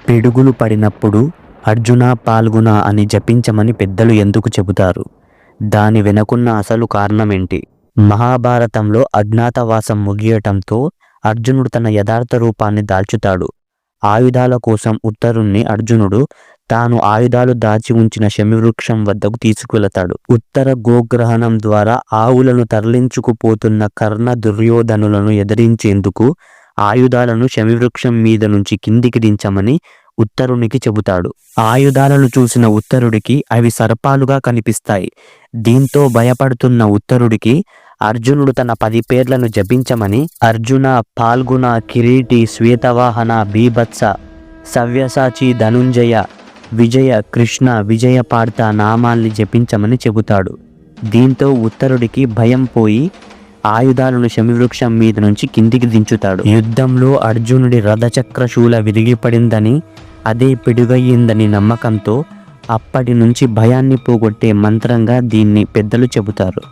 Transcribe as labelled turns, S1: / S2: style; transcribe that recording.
S1: పిడుగులు పడినప్పుడు అర్జున పాల్గొన అని జపించమని పెద్దలు ఎందుకు చెబుతారు? దాని వెనుకున్న అసలు కారణమేంటి? మహాభారతంలో అజ్ఞాతవాసం ముగియటంతో అర్జునుడు తన యథార్థ రూపాన్ని దాల్చుతాడు. ఆయుధాల కోసం ఉత్తరుణ్ణి అర్జునుడు తాను ఆయుధాలు దాచి ఉంచిన శమివృక్షం వద్దకు తీసుకువెళతాడు. ఉత్తర గోగ్రహణం ద్వారా ఆవులను తరలించుకుపోతున్న కర్ణ దుర్యోధనులను ఎదిరించేందుకు ఆయుధాలను శమివృక్షం మీద నుంచి కిందికి దించమని ఉత్తరునికి చెబుతాడు. ఆయుధాలను చూసిన ఉత్తరుడికి అవి సర్పాలుగా కనిపిస్తాయి. దీంతో భయపడుతున్న ఉత్తరుడికి అర్జునుడు తన 10 పేర్లను జపించమని అర్జున, పాల్గుణ, కిరీటి, శ్వేతవాహన, బీభత్స, సవ్యసాచి, ధనుంజయ, విజయ, కృష్ణ, విజయపార్థ నామాల్ని జపించమని చెబుతాడు. దీంతో ఉత్తరుడికి భయం పోయి ఆయుధాలను శమివృక్షం మీద నుంచి కిందికి దించుతాడు. యుద్ధంలో అర్జునుడి రథచక్రశూల విరిగిపడిందని, అదే పిడుగయ్యిందని నమ్మకంతో అప్పటి నుంచి భయాన్ని పోగొట్టే మంత్రంగా దీన్ని పెద్దలు చెబుతారు.